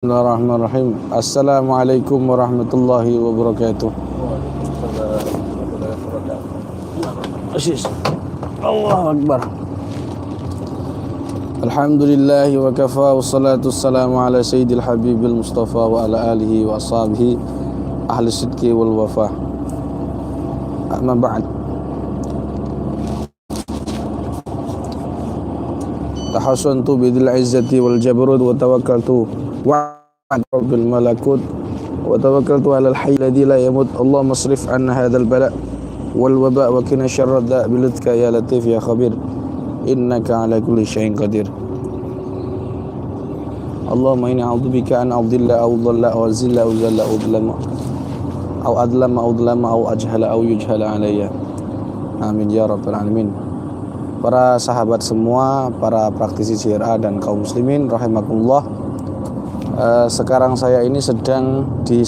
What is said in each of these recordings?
Bismillahirrahmanirrahim. Assalamualaikum warahmatullahi wabarakatuh. Asyis. Allahu Akbar. Alhamdulillahi wa kafa wa salatu wassalamu ala sayyidil habibil mustafa wa ala alihi wa ashabihi ahli sidqi wal wafa. Amma ba'd. Tahassantu bidil izzati wal jabarut wa tawakkaltu wa bil malakut wa tawakkaltu ala al hayy alladhi la yamut. Allahumma asrif anna hadzal bala wal waba wa qina syarra da biladka ya latif ya khabir innaka ala kulli syai'in qadir. Allahumma inni a'udzubika an adilla aw dhalla aw zilla aw zalla aw dhlama aw adlama aw dhlama aw ajhala aw yujhala alayya. Amin ya rabbal alamin. Para sahabat semua, para praktisi JRA dan kaum muslimin rahimakumullah. Sekarang saya ini sedang di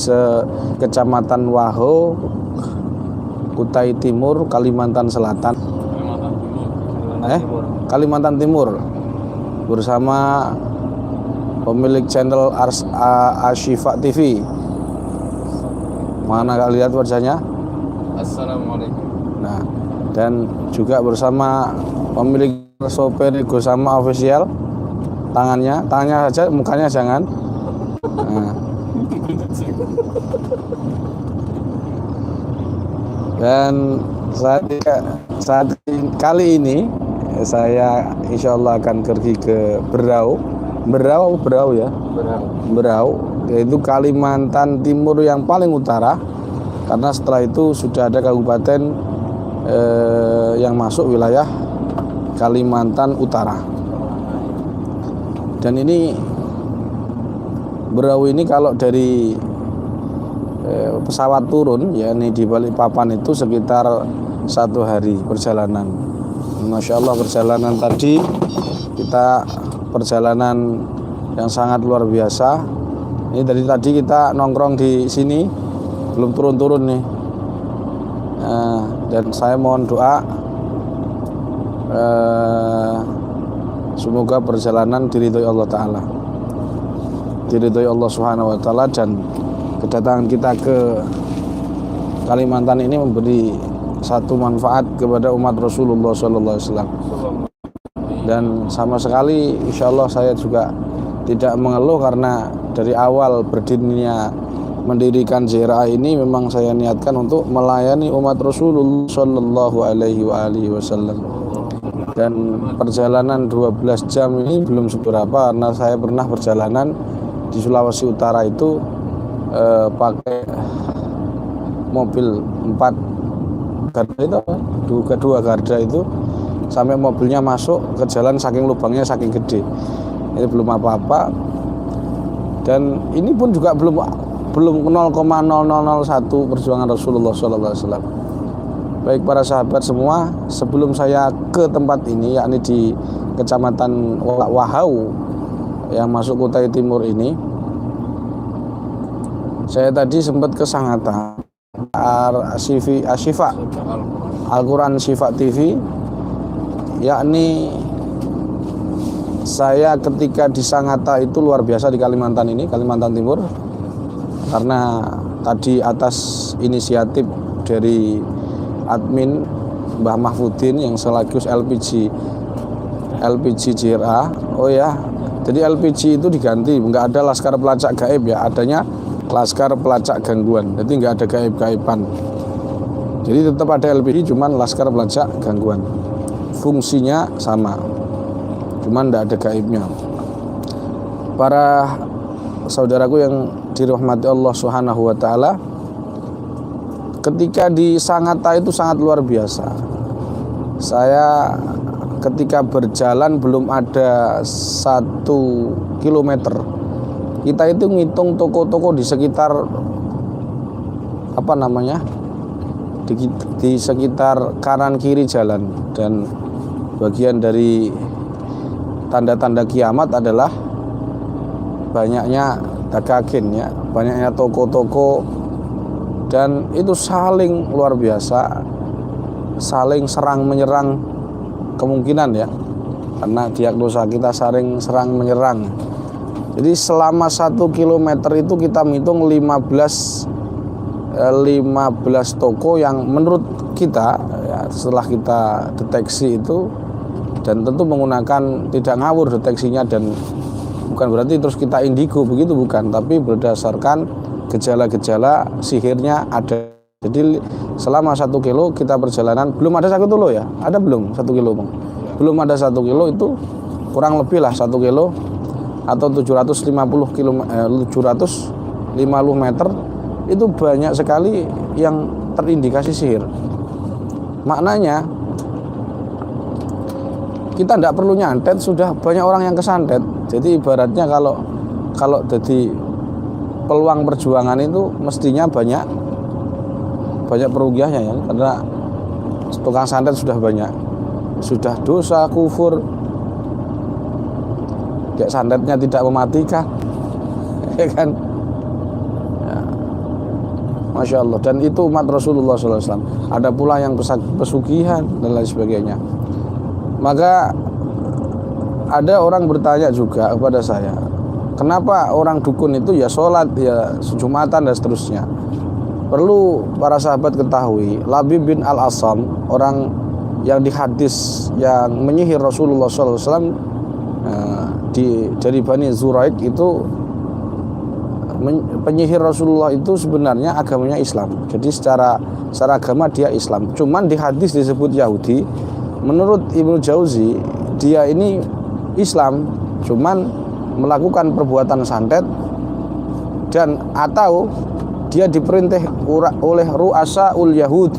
Kecamatan Waho, Kutai Timur, Kalimantan Selatan. Kalimantan Timur. Bersama pemilik channel Ashifa TV. Mana kalian lihat wajahnya? Assalamualaikum. Nah, dan juga bersama pemilik Sopir Gosama Official. Tangannya saja, mukanya jangan. Nah. Dan saat kali ini saya insya Allah akan pergi ke Berau, yaitu Kalimantan Timur yang paling utara, karena setelah itu sudah ada kabupaten yang masuk wilayah Kalimantan Utara. Dan ini Berau ini kalau dari pesawat turun, ya ini di Balikpapan itu sekitar 1 hari perjalanan. Masya Allah, perjalanan tadi kita perjalanan yang sangat luar biasa. Ini dari tadi kita nongkrong di sini belum turun-turun nih. Dan saya mohon doa semoga perjalanan diridhoi Allah Ta'ala, diridhoi Allah Subhanahu wa Ta'ala, dan kedatangan kita ke Kalimantan ini memberi satu manfaat kepada umat Rasulullah Sallallahu Alaihi Wasallam. Dan sama sekali insya Allah saya juga tidak mengeluh, karena dari awal berdirinya mendirikan JRA ini memang saya niatkan untuk melayani umat Rasulullah Sallallahu Alaihi Wasallam. Dan perjalanan 12 jam ini belum seberapa, karena saya pernah perjalanan di Sulawesi Utara itu pakai mobil 4 garda itu, kedua garda itu, sampai mobilnya masuk ke jalan saking lubangnya saking gede. Ini belum apa-apa, dan ini pun juga belum 0,0001 perjuangan Rasulullah SAW. Baik para sahabat semua, sebelum saya ke tempat ini, yakni di Kecamatan Wahau yang masuk Kutai Timur ini, saya tadi sempat ke Sangatta Ashifa Al-Quran Syifa TV, yakni saya ketika di Sangatta itu luar biasa di Kalimantan ini, Kalimantan Timur, karena tadi atas inisiatif dari admin Mbah Mahfudin yang sekaligus LPG JRA. Oh ya, jadi LPG itu diganti, nggak ada laskar pelacak gaib ya, adanya laskar pelacak gangguan. Jadi nggak ada gaib-gaiban. Jadi tetap ada LPG, cuman laskar pelacak gangguan. Fungsinya sama, cuman nggak ada gaibnya. Para saudaraku yang dirahmati Allah Subhanahu wa Ta'ala, ketika di Sangatta itu sangat luar biasa. Saya ketika berjalan belum ada 1 kilometer, kita itu ngitung toko-toko di sekitar di sekitar kanan kiri jalan. Dan bagian dari tanda-tanda kiamat adalah banyaknya dagangin, ya, banyaknya toko-toko, dan itu saling luar biasa, saling serang menyerang kemungkinan, ya, karena diagnosa kita saling serang menyerang. Jadi selama 1 kilometer itu kita menghitung 15 toko yang menurut kita ya, setelah kita deteksi itu, dan tentu menggunakan tidak ngawur deteksinya, dan bukan berarti terus kita indigo begitu, bukan, tapi berdasarkan gejala-gejala sihirnya ada. Jadi selama 1 kilo kita perjalanan, belum ada 1 kilo ya, ada belum 1 kilo Bang? Belum ada 1 kilo, itu kurang lebih lah 1 kilo atau 750 meter, itu banyak sekali yang terindikasi sihir. Maknanya kita tidak perlu nyantet, sudah banyak orang yang kesantet. Jadi ibaratnya kalau jadi peluang perjuangan itu mestinya banyak perugiannya ya, karena tukang santet sudah banyak, sudah dosa kufur, kayak santetnya tidak mematikan, ya kan? Ya. Masya Allah. Dan itu umat Rasulullah SAW. Ada pula yang pesugihan dan lain sebagainya. Maka ada orang bertanya juga kepada saya, kenapa orang dukun itu ya sholat, ya Jumatan dan seterusnya. Perlu para sahabat ketahui, Labib bin Al-Asam, orang yang di hadis yang menyihir Rasulullah SAW dari Bani Zuraik itu, penyihir Rasulullah itu sebenarnya agamanya Islam. Jadi secara agama dia Islam. Cuman di hadis disebut Yahudi. Menurut Ibnu Jauzi, dia ini Islam, cuman melakukan perbuatan santet, dan atau dia diperintah oleh ru'asaul Yahud,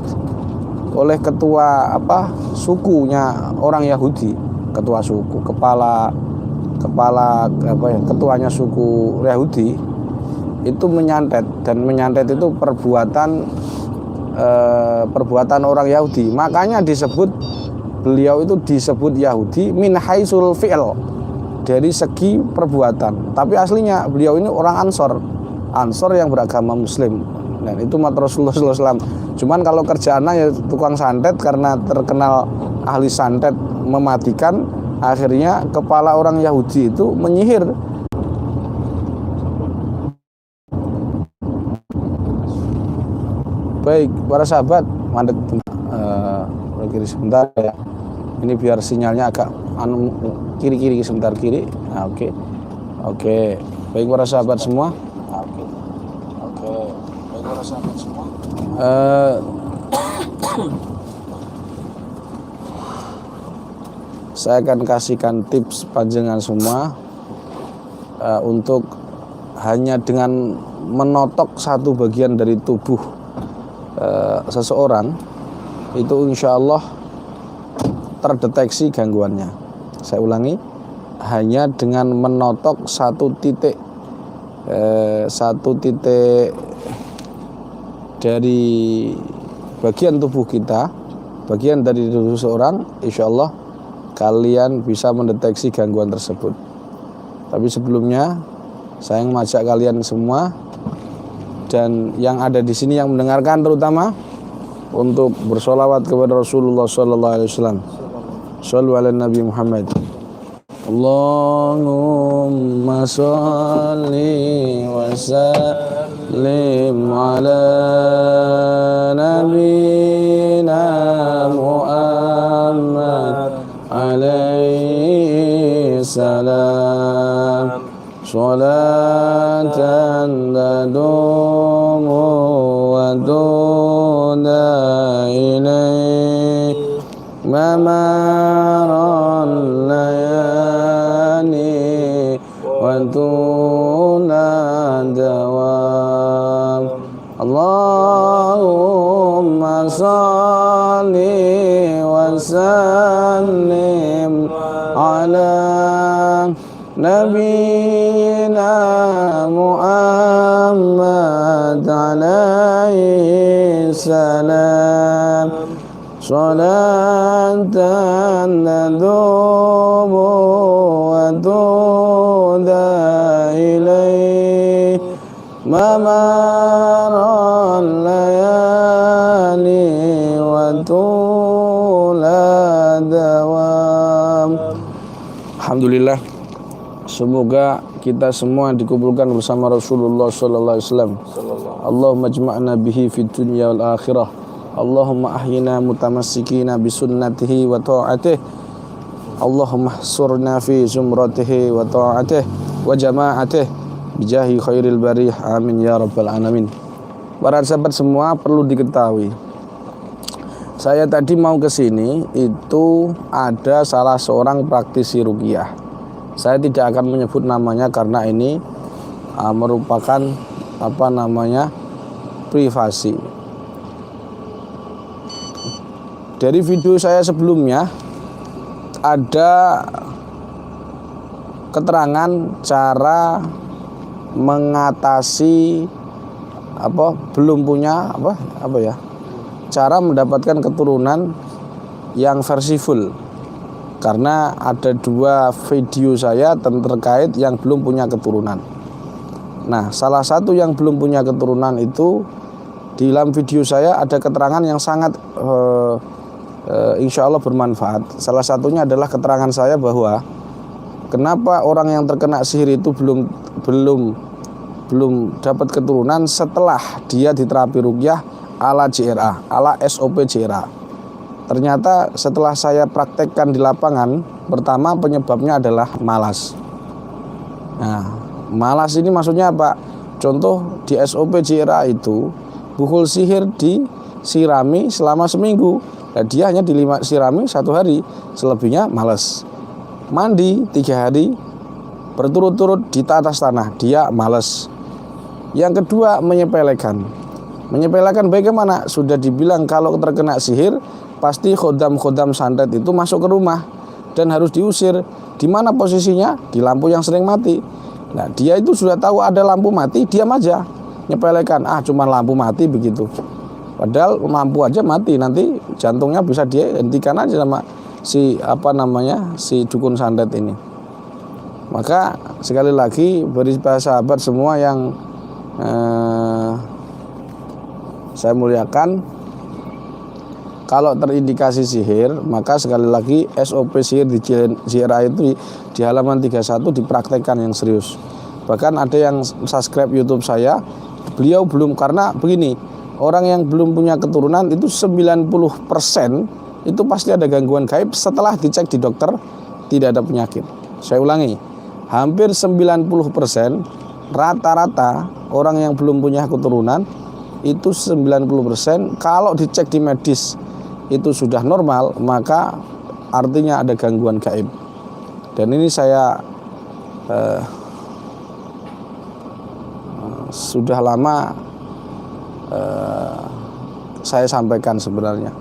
oleh ketua sukunya orang Yahudi, ketua suku, kepala ketuanya suku Yahudi itu menyantet, dan menyantet itu perbuatan orang Yahudi. Makanya beliau itu disebut Yahudi min haisul fi'l, dari segi perbuatan. Tapi aslinya beliau ini orang Ansor yang beragama Muslim. Dan itu umat Rasulullah SAW. Cuman kalau kerjaannya ya tukang santet, karena terkenal ahli santet mematikan, akhirnya kepala orang Yahudi itu menyihir. Baik, para sahabat, mandek kiri sebentar ya. Ini biar sinyalnya agak kiri sebentar kiri. Nah, oke. Baik para sahabat semua. Baik para sahabat semua. Saya akan kasihkan tips panjenengan semua untuk hanya dengan menotok satu bagian dari tubuh seseorang itu insya Allah terdeteksi gangguannya. Saya ulangi, hanya dengan menotok satu titik dari bagian tubuh kita, bagian dari tubuh seseorang, insya Allah kalian bisa mendeteksi gangguan tersebut. Tapi sebelumnya saya mengajak kalian semua dan yang ada di sini yang mendengarkan terutama untuk bersolawat kepada Rasulullah Sallallahu Alaihi Wasallam. Shallu ala Nabi Muhammad. Allahumma shalli wa sallim ala nabiyina Muhammad alaihi salam. Salatan tadumu wa tuna ilaih mamaran layani wa tuna dawam. Allahumma salli wa sallim ala nabiyina Muhammad alaihi salam. Salatan nadumu wa tuda ilaih mamaran layali wa tula dawam. Alhamdulillah, Semoga kita semua dikumpulkan bersama Rasulullah sallallahu alaihi wasallam. Allahumma ijma'na bihi fid dunya wal akhirah. Allahumma ahyina mutamassikina bi sunnatihi wa ta'atihi. Allahumma ihsurna fi zumratihi wa ta'atihi wa jama'atihi bijahi khairil barih. Amin ya rabbal alamin. Para sahabat semua, perlu diketahui, saya tadi mau ke sini itu ada salah seorang praktisi ruqyah. Saya tidak akan menyebut namanya karena ini merupakan privasi. Dari video saya sebelumnya ada keterangan cara mengatasi cara mendapatkan keturunan yang versi full. Karena ada 2 video saya terkait yang belum punya keturunan. Nah, salah satu yang belum punya keturunan itu di dalam video saya ada keterangan yang sangat insya Allah bermanfaat. Salah satunya adalah keterangan saya bahwa kenapa orang yang terkena sihir itu belum dapat keturunan setelah dia diterapi ruqyah ala JRA, ala SOP JRA. Ternyata setelah saya praktekkan di lapangan, pertama penyebabnya adalah malas. Nah, malas ini maksudnya apa? Contoh di SOP JRA itu buhul sihir disirami selama seminggu. Nah, dia hanya disirami 1 hari, selebihnya malas. Mandi 3 hari berturut-turut di atas tanah, dia malas. Yang kedua, menyepelekan. Menyepelekan bagaimana? Sudah dibilang kalau terkena sihir pasti khodam-khodam santet itu masuk ke rumah dan harus diusir. Di mana posisinya? Di lampu yang sering mati. Nah, dia itu sudah tahu ada lampu mati, diam aja, nyepelekan. Cuma lampu mati begitu. Padahal lampu aja mati, nanti jantungnya bisa dihentikan aja sama si dukun santet ini. Maka sekali lagi beri sahabat semua yang saya muliakan, kalau terindikasi sihir, maka sekali lagi SOP sihir di JRA itu di halaman 31 dipraktekkan yang serius. Bahkan ada yang subscribe YouTube saya, beliau belum, karena begini, orang yang belum punya keturunan itu 90% itu pasti ada gangguan gaib setelah dicek di dokter tidak ada penyakit. Saya ulangi, hampir 90% rata-rata orang yang belum punya keturunan itu 90% kalau dicek di medis itu sudah normal, maka artinya ada gangguan gaib. Dan ini saya sudah lama saya sampaikan sebenarnya.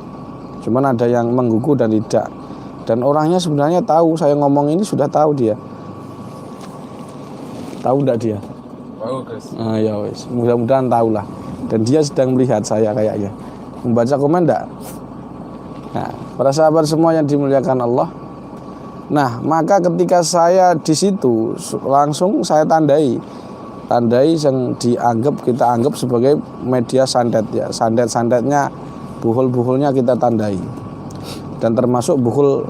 Cuman ada yang menggugu dan tidak. Dan orangnya sebenarnya tahu saya ngomong ini, sudah tahu dia. Tahu enggak dia? Tahu, guys. Ya wes, mudah-mudahan tahulah. Dan dia sedang melihat saya kayaknya. Membaca komen enggak? Nah, para sahabat semua yang dimuliakan Allah. Nah, maka ketika saya di situ langsung saya tandai yang kita anggap sebagai media santet ya. Santet-santetnya, buhul-buhulnya kita tandai. Dan termasuk buhul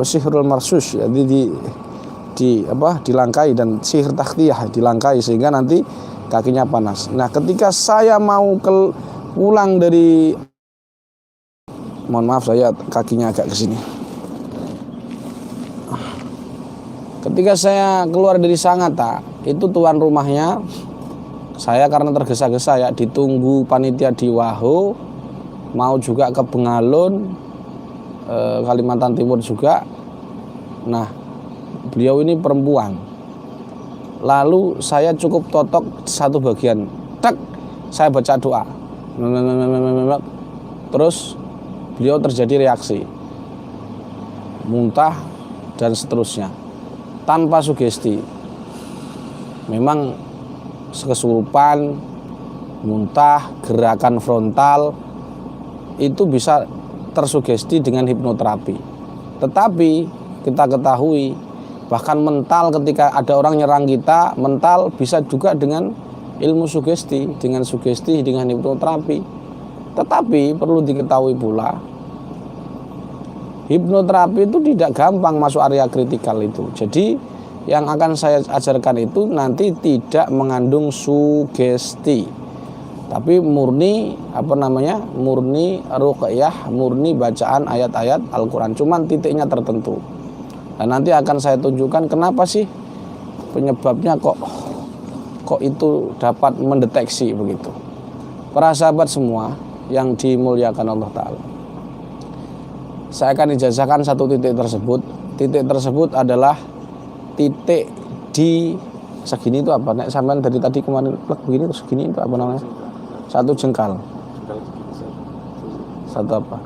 sihirul marsus, jadi dilangkai, dan sihir takhtiyah dilangkai sehingga nanti kakinya panas. Nah, ketika saya mau pulang dari, mohon maaf saya kakinya agak ke sini. Ketika saya keluar dari Sangatta, itu tuan rumahnya saya karena tergesa-gesa ya, ditunggu panitia di Waho, mau juga ke Bengalun, Kalimantan Timur juga. Nah, beliau ini perempuan. Lalu saya cukup totok satu bagian, saya baca doa, terus beliau terjadi reaksi, muntah dan seterusnya, tanpa sugesti. Memang kesurupan, muntah, gerakan frontal itu bisa tersugesti dengan hipnoterapi. Tetapi kita ketahui bahkan mental, ketika ada orang nyerang kita, mental bisa juga dengan ilmu sugesti, dengan hipnoterapi. Tetapi perlu diketahui pula, hipnoterapi itu tidak gampang masuk area kritikal itu. Jadi yang akan saya ajarkan itu nanti tidak mengandung sugesti, tapi murni murni ruqyah, murni bacaan ayat-ayat Al-Quran, cuman titiknya tertentu. Dan nanti akan saya tunjukkan kenapa sih penyebabnya kok itu dapat mendeteksi begitu. Para sahabat semua yang dimuliakan Allah Ta'ala, saya akan ijazahkan satu titik tersebut. Titik tersebut adalah titik di segini itu apa? Nek sampean dari tadi kemarin begini terus segini itu apa namanya? Satu jengkal. Satu apa?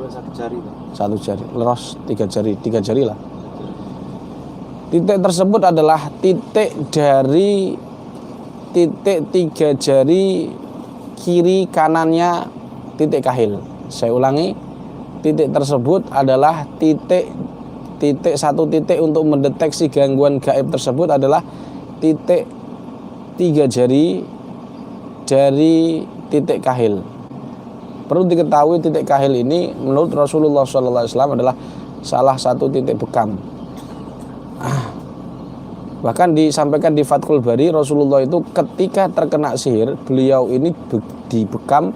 Satu jari. Satu jari. Leros tiga jari lah. Titik tersebut adalah titik dari titik 3 jari kiri kanannya titik kahil. Saya ulangi, titik tersebut adalah satu titik untuk mendeteksi gangguan gaib tersebut adalah titik 3 jari dari titik kahil. Perlu diketahui titik kahil ini menurut Rasulullah SAW adalah salah satu titik bekam. Bahkan disampaikan di Fathul Bari, Rasulullah itu ketika terkena sihir, beliau ini dibekam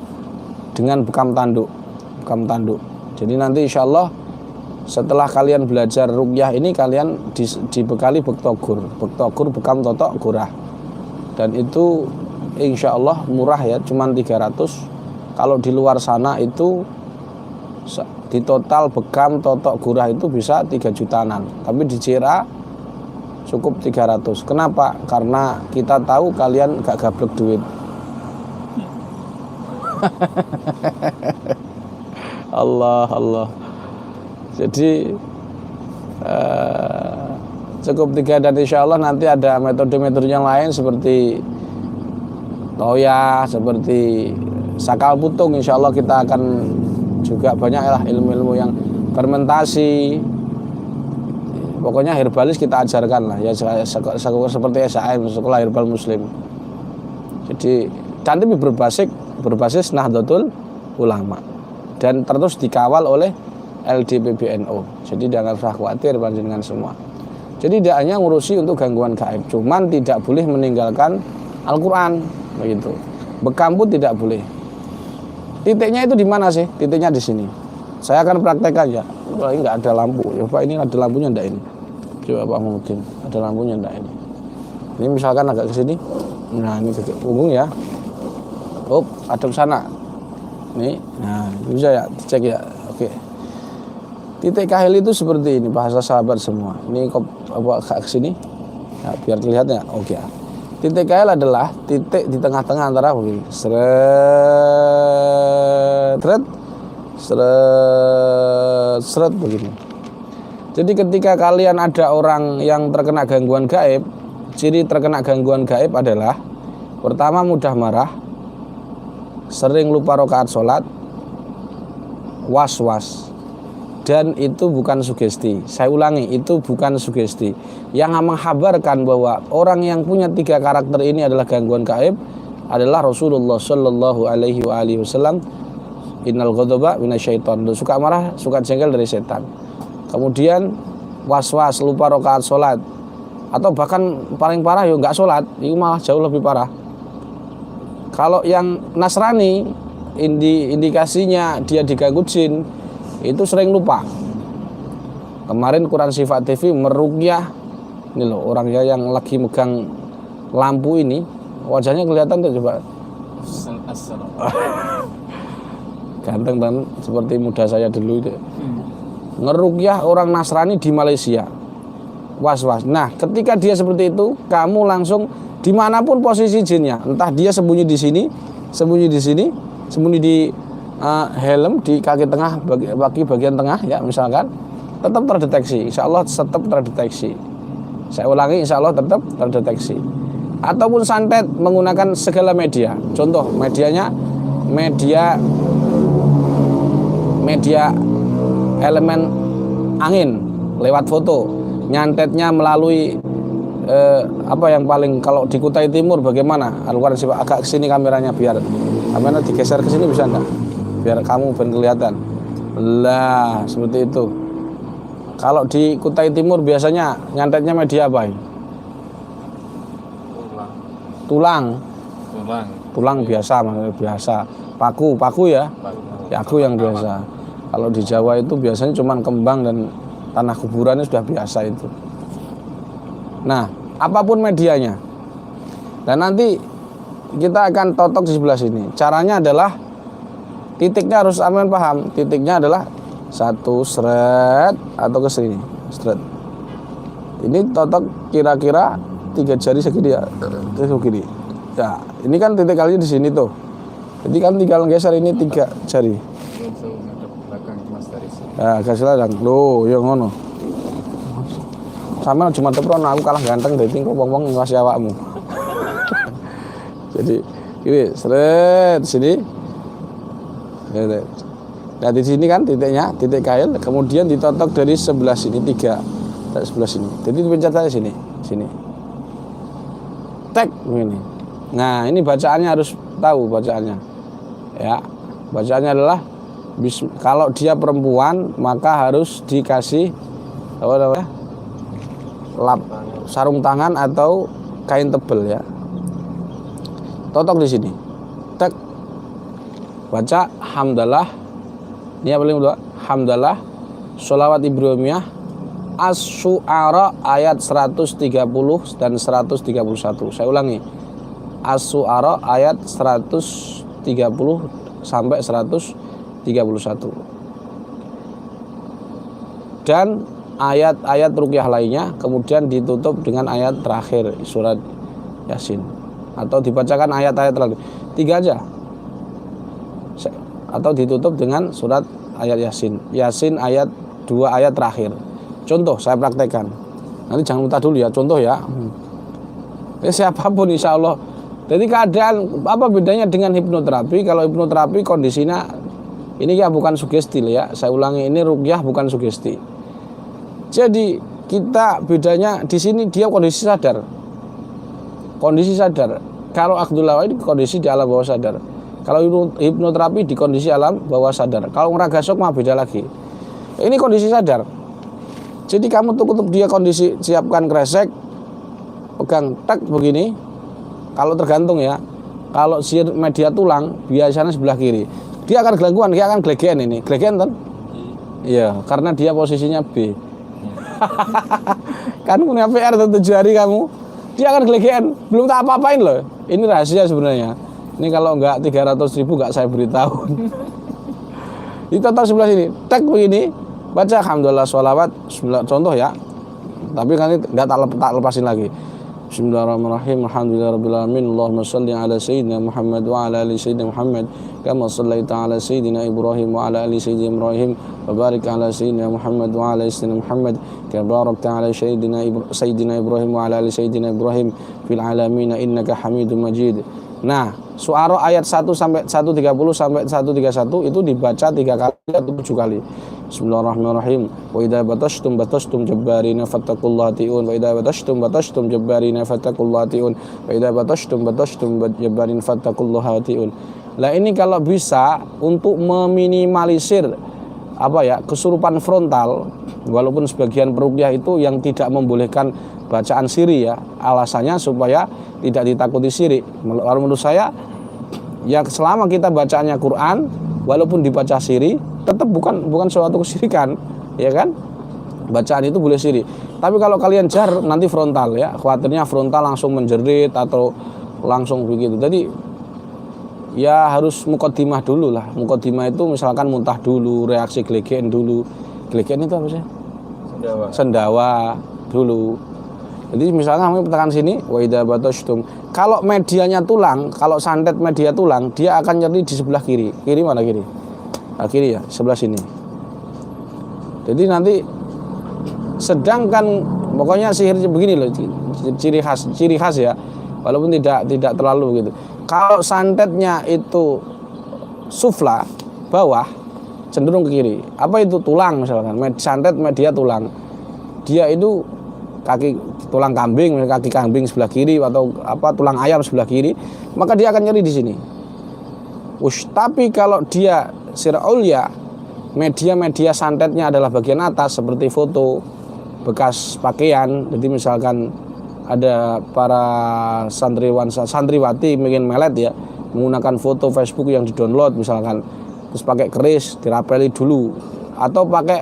dengan bekam tanduk. Jadi nanti insya Allah setelah kalian belajar ruqyah ini, kalian dibekali bektogur bekam totok gurah, dan itu insya Allah murah ya, cuman 300. Kalau di luar sana itu di total bekam totok gurah itu bisa 3 jutaan, tapi di Cira cukup 300. Kenapa? Karena kita tahu kalian gak gablek duit. Allah. Jadi cukup 3, dan insya Allah nanti ada metode-metode yang lain seperti toya, seperti sakal putung. Insya Allah kita akan juga banyak lah ilmu-ilmu yang fermentasi. Pokoknya herbalis kita ajarkan lah ya, seperti SAM, Sekolah Herbal Muslim. Jadi nanti berbasis Nahdlatul Ulama dan terus dikawal oleh LDPBNO. Jadi jangan usah khawatir panjenengan semua. Jadi tidak hanya ngurusi untuk gangguan gaib, cuman tidak boleh meninggalkan Al-Quran begitu. Bekam pun tidak boleh. Titiknya itu di mana sih? Titiknya di sini. Saya akan praktekkan ya. Wah, ini nggak ada lampu. Ya Pak, ini ada lampunya enggak ini? Coba Pak Muhyiddin, ada lampunya enggak ini? Ini misalkan agak ke sini. Nah, ini ke punggung ya. Oh, ada ke sana. Nih, nah bisa ya, cek ya. Oke. Titik kahil itu seperti ini, bahasa sahabat semua. Ini kok ke sini? Ya, biar terlihat ya. Oke. Titik kahil adalah titik di tengah-tengah antara begini. Seret begini. Jadi ketika kalian ada orang yang terkena gangguan gaib, ciri terkena gangguan gaib adalah pertama mudah marah, sering lupa rakaat sholat, was-was, dan itu bukan sugesti. Saya ulangi, itu bukan sugesti. Yang menghabarkan bahwa orang yang punya 3 karakter ini adalah gangguan gaib adalah Rasulullah Shallallahu Alaihi Wasallam. Innal ghadaba minasyaiton. Suka marah, suka jengkel dari setan. Kemudian was-was, lupa rakaat sholat, atau bahkan paling parah ya nggak sholat, itu malah jauh lebih parah. Kalau yang Nasrani, indikasinya dia diganggu jin, itu sering lupa. Kemarin Quran Sifat TV meruqyah, ini loh orangnya yang lagi megang lampu ini, wajahnya kelihatan tuh coba. Ganteng dan seperti muda saya dulu itu. Ngeruqyah orang Nasrani di Malaysia. Was-was. Nah, ketika dia seperti itu, kamu langsung dimanapun posisi jinnya, entah dia sembunyi di sini, sembunyi di helm, di kaki tengah, bagian tengah ya misalkan, tetap terdeteksi. Insya Allah tetap terdeteksi. Saya ulangi, insya Allah tetap terdeteksi. Ataupun santet menggunakan segala media. Contoh medianya media elemen angin lewat foto, nyantetnya melalui apa yang paling, kalau di Kutai Timur bagaimana? Al-Quran agak kesini kameranya, biar kamera digeser ke sini bisa enggak? Biar kamu ben kelihatan. Lah, seperti itu. Kalau di Kutai Timur biasanya nyantetnya media apa ini? tulang tulang biasa, maksudnya biasa. Paku ya. Paku yang biasa. Kalau di Jawa itu biasanya cuma kembang dan tanah kuburannya sudah biasa itu. Nah, apapun medianya. Dan nanti kita akan totok di sebelah sini. Caranya adalah titiknya harus aman paham. Titiknya adalah satu seret atau ke sini, seret. Ini totok kira-kira 3 jari segini ya. Segini. Ya, ini kan titik kalinya di sini tuh. Jadi kan tinggal geser ini 3 jari. belakang Mas dari sini. Ya, kasih ladang. Loh, ya ngono. Sama cuma tepron aku kalah ganteng dari tingkau wong-wong ngasih awakmu. Jadi ini seret sini. Nah di sini kan titiknya, titik kail, kemudian ditotok dari sebelah sini 3, dari sebelah sini. Jadi dipencet saja sini. Tek ini. Nah ini bacaannya harus tahu bacaannya. Ya, bacaannya adalah kalau dia perempuan maka harus dikasih apa namanya? Sarung tangan atau kain tebal ya. Totok di sini. Tek. Baca hamdalah. Ini apa paling dua? Hamdalah. Sholawat Ibrahimiyah. As-Syu'ara ayat 130 dan 131. Saya ulangi. As-Syu'ara ayat 130 sampai 131. Dan ayat-ayat ruqyah lainnya kemudian ditutup dengan ayat terakhir surat Yasin, atau dibacakan ayat-ayat terakhir 3 aja, atau ditutup dengan surat ayat Yasin ayat 2 ayat terakhir. Contoh saya praktekkan, nanti jangan minta dulu ya, contoh ya. Siapapun insya Allah. Jadi keadaan apa bedanya dengan hipnoterapi? Kalau hipnoterapi kondisinya ini ya bukan sugesti ya, saya ulangi, ini ruqyah bukan sugesti. Jadi kita bedanya di sini dia kondisi sadar. Kalau Abdullah ini kondisi di alam bawah sadar. Kalau hipnoterapi di kondisi alam bawah sadar. Kalau ngeraga sok mah beda lagi. Ini kondisi sadar. Jadi kamu tutup dia kondisi, siapkan kresek, pegang tak begini. Kalau tergantung ya. Kalau sihir media tulang biasanya sebelah kiri. Dia akan gelangguan, dia akan glegen ini. Glegen kan? Iya, karena dia posisinya B. Kan punya PR 7 hari kamu, dia akan gelegean, belum tak apa-apain loh. Ini rahasia sebenarnya. Ini kalau enggak 300.000 enggak saya beritahu. Ditotal sebelah sini, tek begini, baca alhamdulillah sholawat, contoh ya. Tapi kan enggak tak lepasin lagi. Bismillahirrahmanirrahim. Alhamdulillahirabbil alamin. Allahumma shalli ala sayyidina Muhammad wa ala ali sayyidina Muhammad kama shallaita ala sayyidina Ibrahim wa ala ali sayyidina Ibrahim wa barik ala sayyidina Muhammad wa ala ali sayyidina Muhammad kama barakta ala sayyidina Ibrahim wa ala ali sayyidina Ibrahim fil alamin innaka Hamidum Majid. Nah, Syu'ara ayat 1 sampai 130 sampai 131 itu dibaca 3 kali atau 7 kali. Bismillahirrahmanirrahim. Wa idza batashtum jabbarina fattaqullaha tiun wa idza batashtum jabbarina fattaqullaha tiun wa idza batashtum jabbarin fattaqullaha tiun. Lah ini kalau bisa untuk meminimalisir apa ya, kesurupan frontal, walaupun sebagian peruqyah itu yang tidak membolehkan bacaan siri ya, alasannya supaya tidak ditakuti syirik. Menurut saya ya selama kita bacaannya Quran walaupun dibaca siri tetap bukan suatu kesyirikan, ya kan? Bacaan itu boleh syirik. Tapi kalau kalian jar nanti frontal ya, khawatirnya frontal langsung menjerit atau langsung begitu. Jadi ya harus muqaddimah dulu lah. Muqaddimah itu misalkan muntah dulu, reaksi glegen dulu. Glegen itu apa sih? Sendawa dulu. Jadi misalnya kamu tekan sini, wa idza batashtum. Kalau medianya tulang, kalau santet media tulang, dia akan nyeri di sebelah kiri. Kiri mana kiri? Nah, kiri ya, sebelah sini. Jadi nanti sedangkan pokoknya sihir begini loh, ciri khas ya. Walaupun tidak terlalu begitu. Kalau santetnya itu sufla, bawah, cenderung ke kiri. Apa itu tulang misalkan? Santet media tulang. Dia itu kaki tulang kambing, kaki kambing sebelah kiri atau apa tulang ayam sebelah kiri, maka dia akan nyeri di sini. Tapi kalau dia sir'ulya, media santetnya adalah bagian atas seperti foto, bekas pakaian, jadi misalkan ada para santriwati ingin melet ya, menggunakan foto Facebook yang di-download misalkan, terus pakai keris dirapeli dulu, atau pakai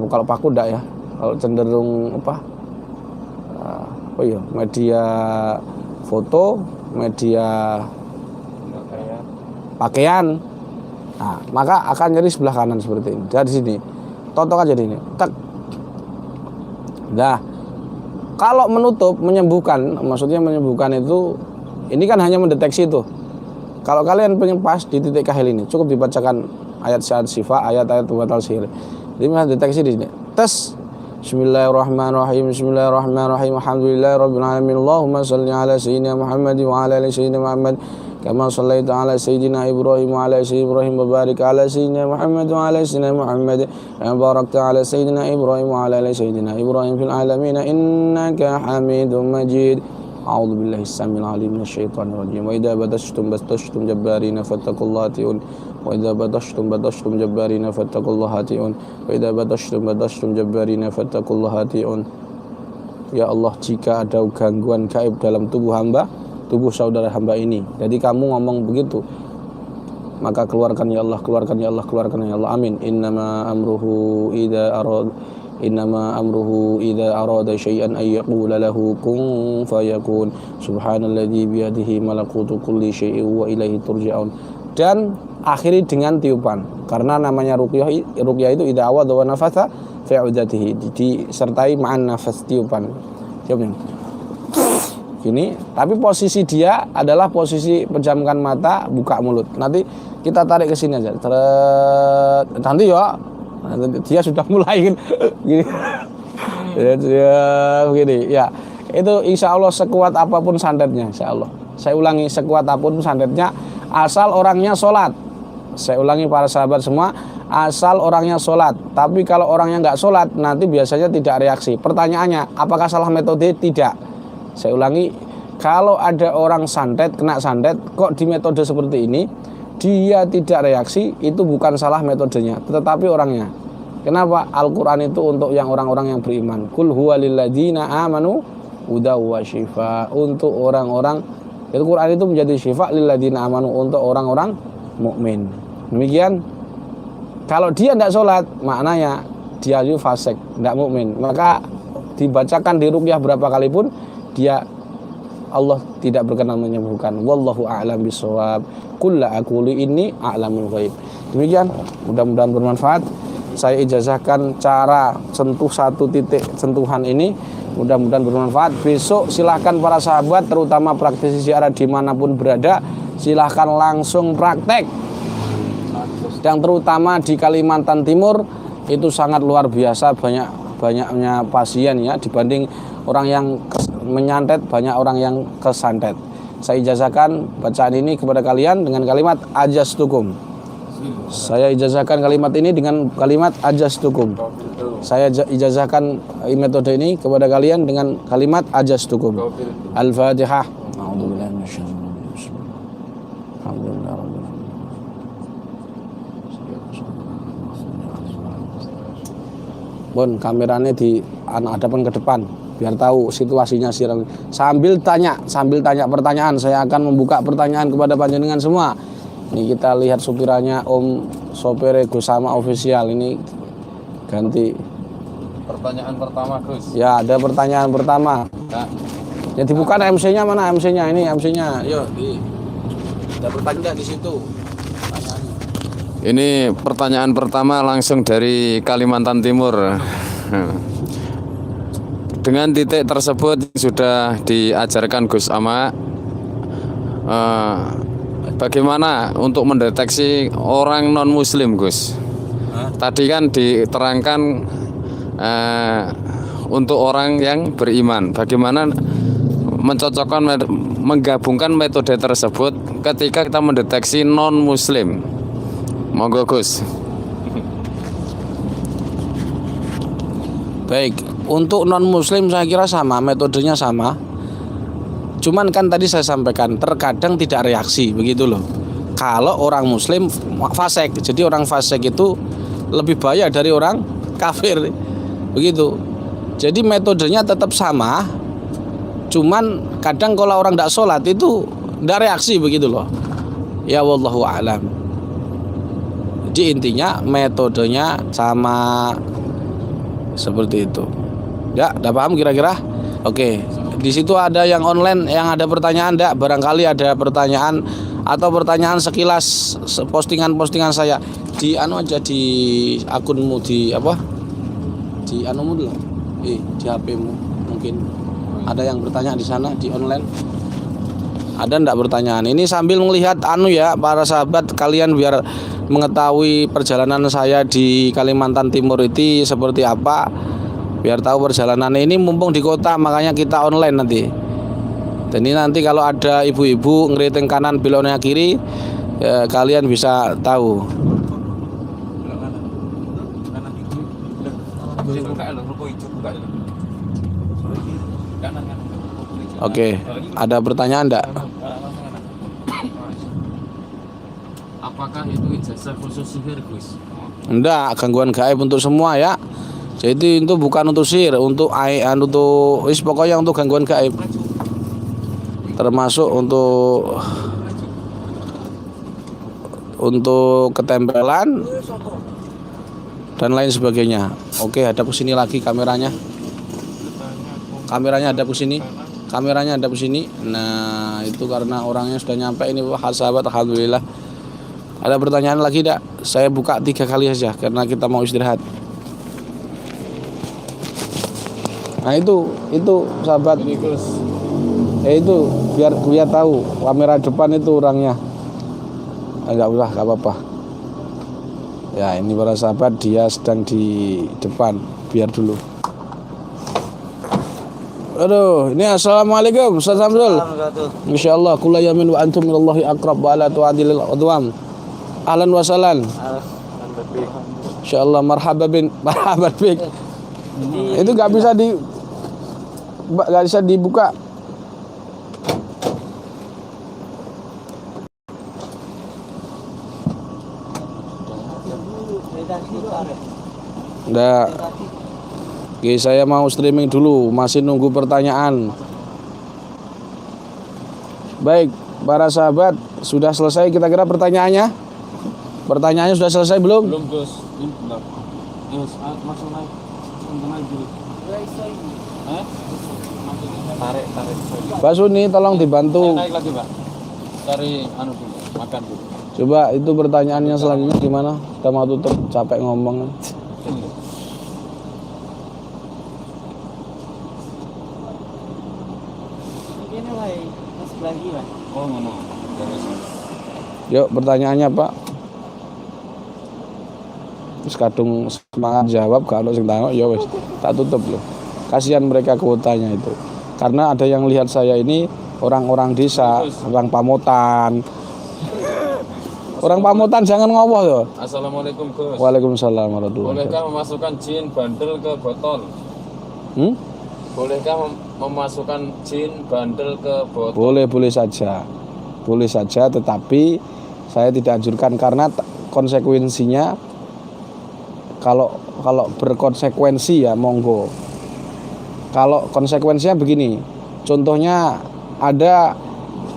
kalau paku enggak ya, kalau cenderung media foto, media pakaian. Nah, maka akan nyeri sebelah kanan seperti ini. Dari sini, totok aja di sini. Tek. Nah, kalau menutup, menyembuhkan, maksudnya menyembuhkan itu, ini kan hanya mendeteksi itu. Kalau kalian pengen pas di titik kahil ini, cukup dibacakan ayat syahadat syifa, ayat-ayat pembatal sihir. Jadi mendeteksi di sini. Tes. Bismillahirrahmanirrahim. Bismillahirrahmanirrahim. Alhamdulillahirabbil alamin. Allahumma shalli ala sayyidina Muhammad wa ala ali sayyidina Muhammad. Kama shallaita ala sayyidina Ibrahim wa ala sayyidina Ibrahim wa barik ala sayyidina Muhammad wa ala sayyidina Muhammad. Kama barakta ala sayyidina Ibrahim wa ala ali sayyidina Ibrahim fil alamin innaka Hamidum Majid. A'udzu billahi as-samil 'alim minasyaitonir rajim. Wa idza badashtum jabbarina fattaqullaha atiun. Wa idza badashtum jabbarina fattaqullaha atiun. Wa idza badashtum jabbarina fattaqullaha atiun. Ya Allah, jika ada gangguan gaib dalam tubuh hamba, tubuh saudara hamba ini, jadi kamu ngomong begitu, maka keluarkan ya Allah, keluarkan ya Allah, keluarkan ya Allah. Amin. Innama amruhu idza arada syai'an ay yaqula lahu kun fayakun. Subhanalladzi biyadihi malakutu kulli syai'in wa ilaihi turja'un. Dan akhiri dengan tiupan, karena namanya ruqyah itu idza awada wa nafatha fi 'udatihi, disertai ma'an nafas, tiupan. Tiupnya gini, tapi posisi dia adalah posisi pejamkan mata, buka mulut. Nanti kita tarik ke sini aja. Nanti ya, dia sudah mulai gini. Ya, begini. Ya, itu insya Allah sekuat apapun santetnya, insya Allah. Saya ulangi, sekuat apapun santetnya, asal orangnya sholat. Saya ulangi para sahabat semua, asal orangnya sholat. Tapi kalau orangnya nggak sholat, nanti biasanya tidak reaksi. Pertanyaannya, apakah salah metode? Tidak. Saya ulangi, kalau ada orang santet, kena santet, kok di metode seperti ini dia tidak reaksi, itu bukan salah metodenya, tetapi orangnya. Kenapa? Al-Quran itu untuk yang orang-orang yang beriman. Qul huwa lilladzina amanu hudaw wa syifa. Untuk orang-orang, itu Quran itu menjadi syifa lilladzina amanu, untuk orang-orang mukmin. Demikian. Kalau dia tidak sholat, maknanya dia itu fasik, tidak mukmin. Maka dibacakan di ruqyah berapa kali pun, dia Allah tidak berkenan menyembuhkan. Wallahu a'lam bishawab. Qul la aqulu inni a'lamul ghaib. Demikian, mudah-mudahan bermanfaat. Saya ijazahkan cara sentuh satu titik sentuhan ini, mudah-mudahan bermanfaat. Besok silahkan para sahabat, terutama praktisi ziarah dimanapun berada, silahkan langsung praktek. Yang terutama di Kalimantan Timur itu sangat luar biasa, banyaknya pasien ya, dibanding orang yang menyantet, banyak orang yang kesantet. Saya ijazahkan bacaan ini kepada kalian dengan kalimat ajastukum. Saya ijazahkan kalimat ini dengan kalimat ajastukum. Saya ijazahkan metode ini kepada kalian dengan kalimat ajastukum. Al-Fatihah. A'udzubillahi minasyaitonir rajim. Alhamdulillahirabbil alamin. Bon, kameranya di hadapan ke depan biar tahu situasinya sambil tanya pertanyaan. Saya akan membuka pertanyaan kepada panjenengan semua. Ini kita lihat supirannya Om Sopere Gusama Official ini ganti. Pertanyaan pertama, Gus. Ya, ada pertanyaan pertama. Ya dibuka MC-nya, mana MC-nya? Ini MC-nya. Yuk, ada pertanyaan di situ. Ini pertanyaan pertama langsung dari Kalimantan Timur. Dengan titik tersebut sudah diajarkan Gus Ama, bagaimana untuk mendeteksi orang non muslim, Gus? Tadi kan diterangkan untuk orang yang beriman, bagaimana mencocokkan, menggabungkan metode tersebut ketika kita mendeteksi non muslim. Monggo Gus. Baik, untuk non muslim saya kira sama, metodenya sama. Cuman kan tadi saya sampaikan terkadang tidak reaksi, begitu loh. Kalau orang muslim fasik, jadi orang fasik itu lebih bahaya dari orang kafir. begitu. Jadi metodenya tetap sama, cuman kadang kalau orang tidak sholat itu tidak reaksi begitu loh. Ya wallahu a'lam. Jadi intinya metodenya sama seperti itu. Ya, udah paham kira-kira? Oke. Di situ ada yang online yang ada pertanyaan enggak? Barangkali ada pertanyaan atau pertanyaan sekilas postingan-postingan saya di aja di akunmu di apa? Di anumu dulu. Di HP-mu mungkin ada yang bertanya di sana di online. Ada enggak pertanyaan? Ini sambil melihat ya para sahabat kalian biar mengetahui perjalanan saya di Kalimantan Timur itu seperti apa. Biar tahu perjalanan ini mumpung di kota, makanya kita online nanti. Dan ini nanti kalau ada ibu-ibu ngeriting kanan beloknya kiri, ya, kalian bisa tahu. Oke, ada pertanyaan enggak? Apakah itu ijazah khusus sihir, Gus? Enggak, gangguan gaib untuk semua ya. Jadi itu bukan untuk sihir, untuk pokoknya untuk gangguan gaib. Termasuk untuk ketempelan dan lain sebagainya. Oke, hadap ke sini lagi kameranya. Kameranya hadap ke sini. Kameranya hadap ke sini. Nah, itu karena orangnya sudah nyampe ini sahabat, alhamdulillah. Ada pertanyaan lagi enggak? Saya buka 3 kali saja karena kita mau istirahat. Nah itu sahabat. Itu biar tahu kamera depan itu orangnya. Enggak usah, enggak apa-apa. Ya, ini para sahabat dia sedang di depan, biar dulu. Aduh, ini assalamualaikum Ustaz Samsul. Insyaallah kullu yamin wa antum minallahi aqrab wa ala tu'adilil adwam. Ahlan wa sahlan. Insyaallah marhaban bik. Itu enggak bisa dibuka. Enggak. Oke, saya mau streaming dulu, masih nunggu pertanyaan. Baik, para sahabat, sudah selesai kira-kira pertanyaannya? Pertanyaannya sudah selesai belum? Belum, Gus. Ini belum. Masuk naik. Dulu. Tarik. Pak Suni, tolong dibantu. Naik lagi, Pak. Cari dulu, makan dulu. Coba itu pertanyaannya selanjutnya gimana? Kita mau tutup, capek ngomong. Ini masuk lagi, Pak. Oh, ngono. Yuk, pertanyaannya, Pak. Terus kadung semangat jawab, kalau sing tangok ya wis tak tutup loh. Kasihan mereka kuotanya itu. Karena ada yang lihat saya ini orang-orang desa, orang Pamotan. Orang Pamotan jangan ngowoh loh. Assalamualaikum, Gus. Waalaikumsalam warahmatullahi wabarakatuh. Bolehkah memasukkan jin bandel ke botol? Bolehkah memasukkan jin bandel ke botol? Boleh saja. Boleh saja, tetapi saya tidak anjurkan karena konsekuensinya kalau berkonsekuensi ya monggo. Kalau konsekuensinya begini, contohnya ada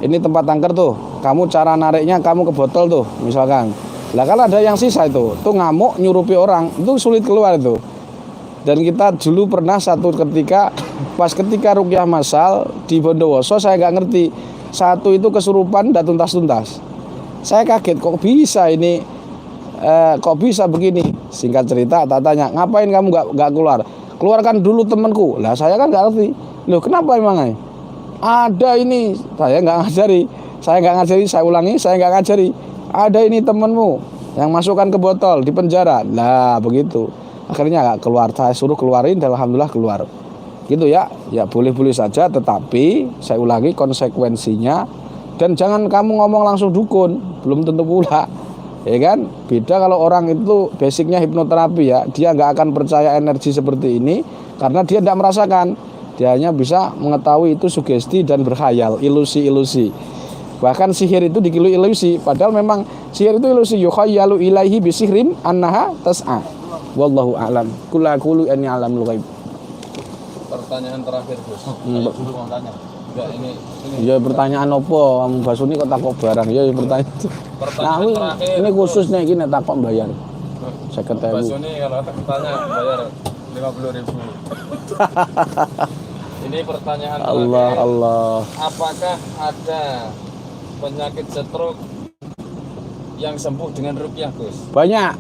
ini tempat angker tuh, kamu cara nariknya kamu ke botol tuh misalkan. Lah kalau ada yang sisa itu ngamuk nyurupi orang, itu sulit keluar itu. Dan kita dulu pernah satu ketika ruqyah masal di Bondowoso, saya nggak ngerti, satu itu kesurupan dan tuntas-tuntas. Saya kaget kok bisa ini, kok bisa begini. Singkat cerita tak tanya, ngapain kamu nggak keluar? Keluarkan dulu temanku. Lah saya kan nggak ngerti. Loh kenapa emangnya? Ada ini, saya nggak ngajari, saya ulangi, saya nggak ngajari. Ada ini temanmu yang masukkan ke botol di penjara. Lah begitu. Akhirnya nggak keluar, saya suruh keluarin dan alhamdulillah keluar. Gitu ya, ya boleh-boleh saja, tetapi saya ulangi konsekuensinya. Dan jangan kamu ngomong langsung dukun, belum tentu pula. Ya kan, beda kalau orang itu basicnya hipnoterapi ya, dia nggak akan percaya energi seperti ini karena dia tidak merasakan, dia hanya bisa mengetahui itu sugesti dan berkhayal, ilusi-ilusi. Bahkan sihir itu dikilu ilusi, padahal memang sihir itu ilusi. Yukhayyalu ilaihi bisihrin annaha tas'a. Wallahu a'lam. Qul la aqulu anni a'lamul ghaib. Pertanyaan terakhir, Gus. Hmm. Mau tanya. Enggak, ini. Ya pertanyaan apa? Kamu Basuni kok takok barang? Ya pertanyaan. Pertanyaan Nah, terakhir. ini khusus nih iki nek takok bayar. Mbak Suni kalau tanya bayar 50.000. Ini pertanyaan Allah terakhir. Allah. Apakah ada penyakit stroke yang sembuh dengan ruqyah, Gus? Banyak.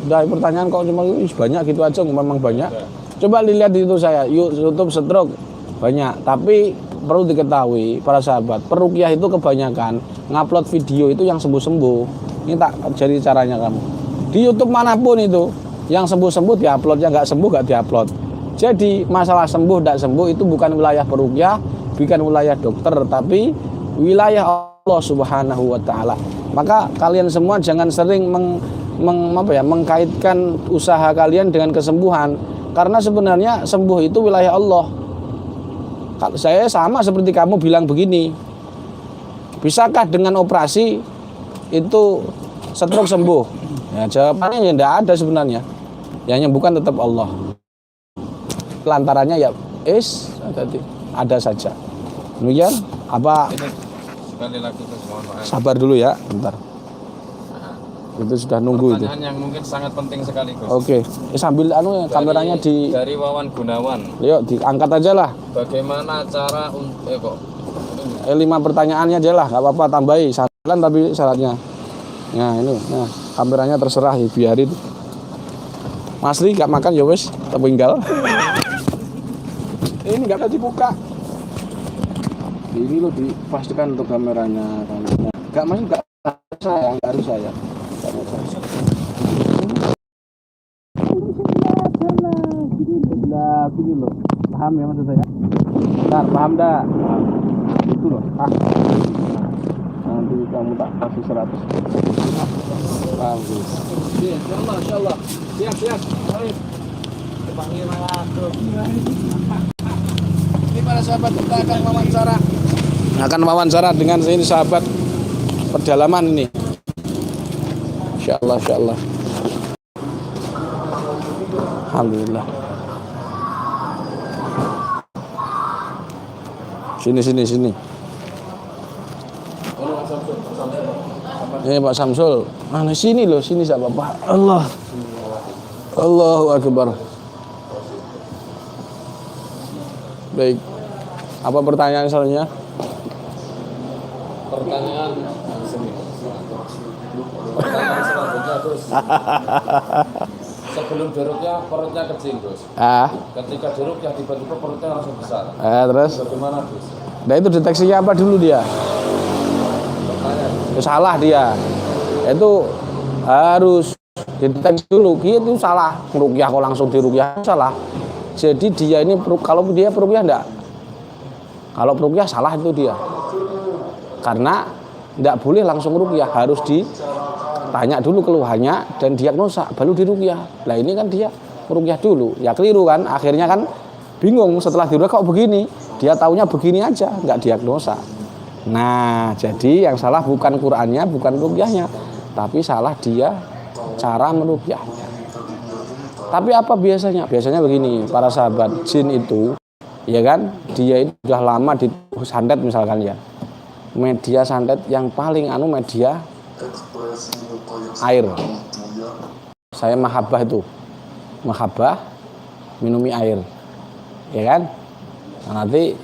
Udah pertanyaan kok cuma banyak gitu aja, memang banyak. Coba dilihat di itu saya, YouTube stroke banyak. Tapi perlu diketahui para sahabat, peruqyah itu kebanyakan ngupload video itu yang sembuh-sembuh. Ini tak jadi caranya kamu. Di YouTube manapun itu, yang sembuh-sembuh diupload, yang nggak sembuh nggak diupload. Jadi masalah sembuh tidak sembuh itu bukan wilayah peruqyah, bukan wilayah dokter, tapi wilayah Allah Subhanahu wa taala. Maka kalian semua jangan sering mengkaitkan usaha kalian dengan kesembuhan, karena sebenarnya sembuh itu wilayah Allah. Saya sama seperti kamu bilang begini, bisakah dengan operasi itu stroke sembuh? Ya, jawabannya ya tidak ada sebenarnya. Yang bukan tetap Allah. Lantarannya ya ada saja. Demikian apa? Ini sekali lagi, Gus, mohon maaf. Sabar dulu ya, bentar. Itu sudah nunggu itu. Pertanyaan yang mungkin sangat penting sekali, Gus. Oke, sambil kameranya dari Wawan Gunawan. yuk diangkat aja lah. Bagaimana cara untuk 5 pertanyaannya aja lah, nggak apa-apa, tambahi saran tapi syaratnya. Nah ini, nah kameranya terserah ya, biarin. Mas Ri nggak makan ya wes, tertinggal. Ini nggak bisa dibuka. Ini lo dipastikan untuk kameranya. Nggak masuk, nggak saya, nggak harus saya. Gini loh, paham ya maksud saya? Bentar, paham dah? Itu loh, nanti kamu tak kasih 100. Bagus. Insya Allah. Siap. Baik. Dipanggil langsung. Ini para sahabat, kita akan wawancara dengan ini sahabat pedalaman ini. Insya Allah. Alhamdulillah. Sini. Ini Pak Samsul. Nah, sini loh, sini sahabat Pak. Allahu Akbar. Baik. Apa pertanyaan selanjutnya? pertanyaan selanjutnya, Gus. Sebelum diruqyah perutnya kecil, Gus. Ketika diruqyah tiba-tiba perutnya langsung besar. Terus? Bagaimana, Gus? Nah itu deteksinya apa dulu dia? Salah dia. Itu harus dideteksi dulu. Itu salah. Ruqyah kok langsung diruqyah salah. Jadi dia ini kalau dia peruqyah enggak? Kalau peruqyah salah itu dia. Karena enggak boleh langsung ruqyah, harus ditanya dulu keluhannya dan diagnosa baru diruqyah. Lah ini kan dia ruqyah dulu. Ya keliru kan? Akhirnya kan bingung setelah diruqyah kok begini. Dia taunya begini aja, enggak diagnosa. Nah, jadi yang salah bukan Qur'annya, bukan ruqyahnya, tapi salah dia cara meruqyahnya. Tapi apa biasanya? Biasanya begini, para sahabat, jin itu, ya kan, dia itu sudah lama di santet misalkan ya. Media santet yang paling media air. Saya mahabbah itu, minumi air, ya kan? Nah, nanti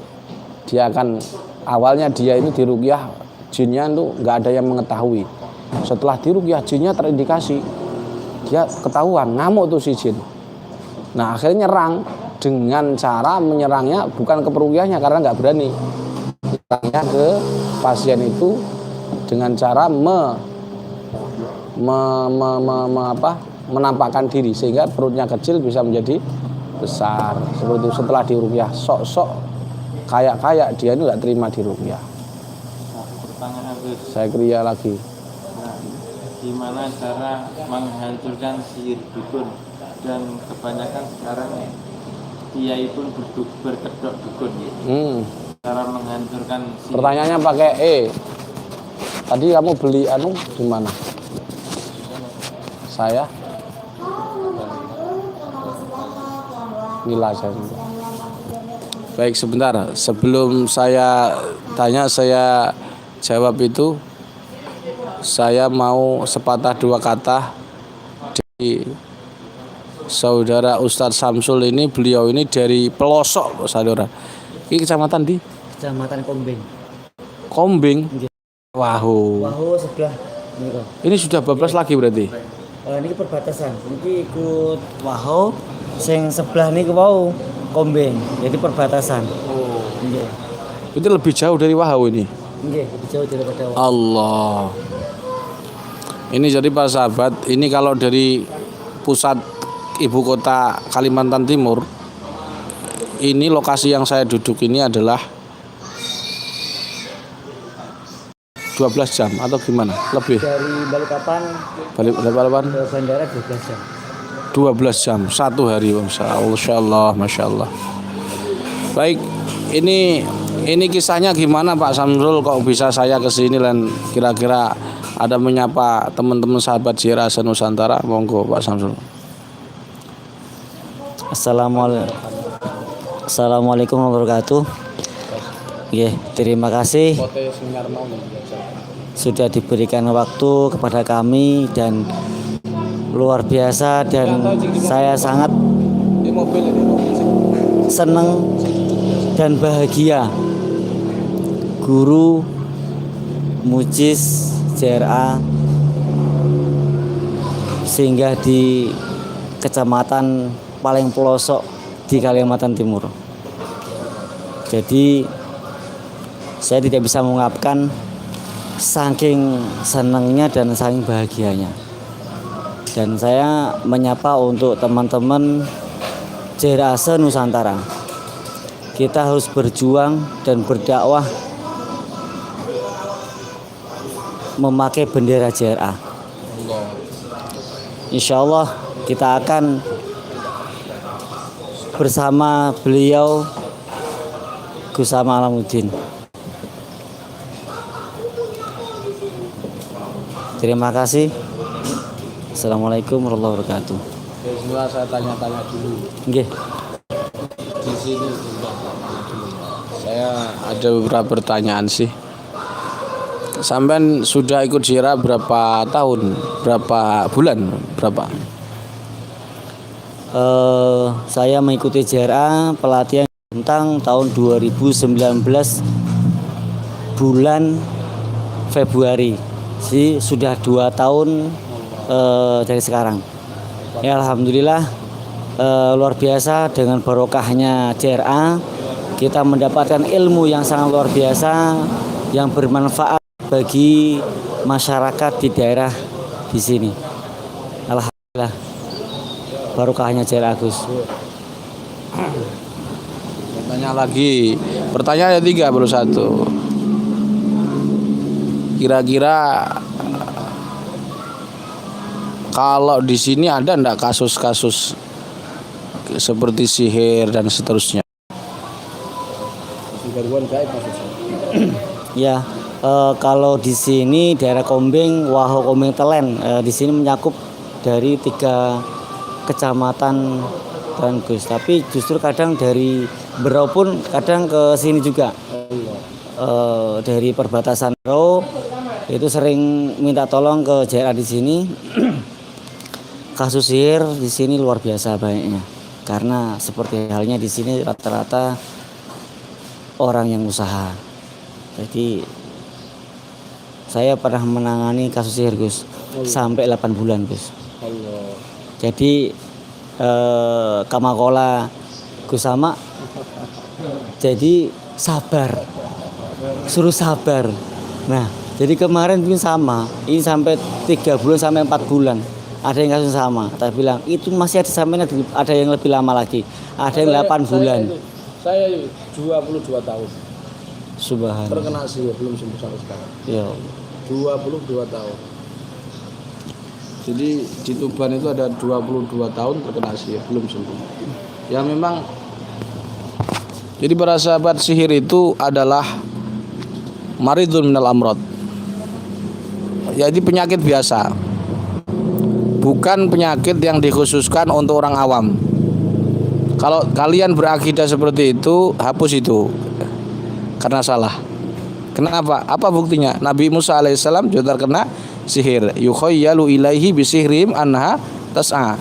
dia akan awalnya dia ini diruqyah, jinnya itu nggak ada yang mengetahui. Setelah diruqyah jinnya terindikasi, dia ketahuan ngamuk tuh si jin. Nah akhirnya nyerang, dengan cara menyerangnya bukan ke peruqyahnya karena nggak berani, nyerangnya ke pasien itu dengan cara menampakkan diri sehingga perutnya kecil bisa menjadi besar. Seperti itu setelah diruqyah, sok-sok kayak dia ini nggak terima diruqyah. Pertanyaan Gus. Saya kriya lagi. Nah, gimana cara menghancurkan sihir dukun? Dan kebanyakan sekarang kiai pun berkedok dukun gitu. Cara menghancurkan sihir. Pertanyaannya pakai Tadi kamu beli di mana? Saya Nila saya. Baik, sebentar. Sebelum saya tanya, saya jawab itu, saya mau sepatah dua kata dari saudara Ustadz Samsul ini. Beliau ini dari pelosok, saudara. Ini kecamatan di? Kecamatan Kombing. Kombing. Wahu. Wahu sebelah. Ini sudah bablas lagi berarti? Ini perbatasan. Ini ikut Wahu. Sing sebelah ini wau Kombing. Jadi perbatasan. Oh. Nggih. Itu lebih jauh dari Wahu ini? Nggih, lebih jauh daripada Wahu. Allah. Ini jadi para sahabat, ini kalau dari pusat ibu kota Kalimantan Timur, ini lokasi yang saya duduk ini adalah 12 jam atau gimana? Lebih. Dari Balikpapan Balikpapan ke bandara 12 jam. 12 jam satu hari, Masya Allah, Masya Allah. Baik, ini kisahnya gimana Pak Samsul kok bisa saya kesini dan kira-kira ada menyapa teman-teman sahabat Ziarah Nusantara? Monggo Pak Samsul. Assalamualaikum warahmatullahi wabarakatuh. Terima kasih sudah diberikan waktu kepada kami dan luar biasa, dan saya sangat senang dan bahagia guru Mujiz JRA sehingga di kecamatan paling pelosok di Kalimantan Timur. Jadi saya tidak bisa mengungkapkan saking senangnya dan saking bahagianya. Dan saya menyapa untuk teman-teman JRA Nusantara. Kita harus berjuang dan berdakwah memakai bendera JRA. Insya Allah kita akan bersama beliau Gus Alamuddin. Terima kasih. Assalamualaikum warahmatullahi wabarakatuh. Semua saya tanya-tanya dulu. Nggih. Di sini saya ada beberapa pertanyaan sih. Sampai sudah ikut JRA berapa tahun? Berapa bulan? Berapa? Saya mengikuti JRA pelatihan tentang tahun 2019 bulan Februari. Sudah 2 tahun dari sekarang. Ya, alhamdulillah luar biasa, dengan barokahnya JRA kita mendapatkan ilmu yang sangat luar biasa yang bermanfaat bagi masyarakat di daerah di sini. Alhamdulillah barokahnya JRA Gus. Tanya lagi. Pertanyaan 3 baru 1. Kira-kira kalau di sini ada enggak kasus-kasus seperti sihir dan seterusnya? Gangguan gaib maksudnya. Ya, kalau di sini daerah Kombing, Waho Kombing Telen, di sini mencakup dari 3 kecamatan dan Gus. Tapi justru kadang dari Berau pun kadang ke sini juga. Dari perbatasan Berau itu sering minta tolong ke JRA di sini. Kasus sihir di sini luar biasa banyaknya. Karena seperti halnya di sini rata-rata orang yang usaha. Jadi saya pernah menangani kasus sihir Gus sampai 8 bulan Gus. Jadi kamakola Gus sama. Jadi sabar, suruh sabar. Nah, jadi kemarin pun sama. Ini sampai 3 bulan sampai 4 bulan. Ada yang kasus sama. Tapi bilang itu masih ada sampai ada yang lebih lama lagi. Ada yang 8 bulan. Saya 22 tahun. Subhanallah. Terkena sihir belum sembuh sampai sekarang. Ya. 22 tahun. Jadi di Tuban itu ada 22 tahun terkena sihir belum sembuh. Ya memang. Jadi para sahabat, sihir itu adalah maridun minal amrod. Jadi penyakit biasa. Bukan penyakit yang dikhususkan untuk orang awam. Kalau kalian berakidah seperti itu, hapus itu karena salah. Kenapa? Apa buktinya? Nabi Musa alaihissalam juga terkena sihir. Yukhayyalu ilaihi bisihrim anha tas'a.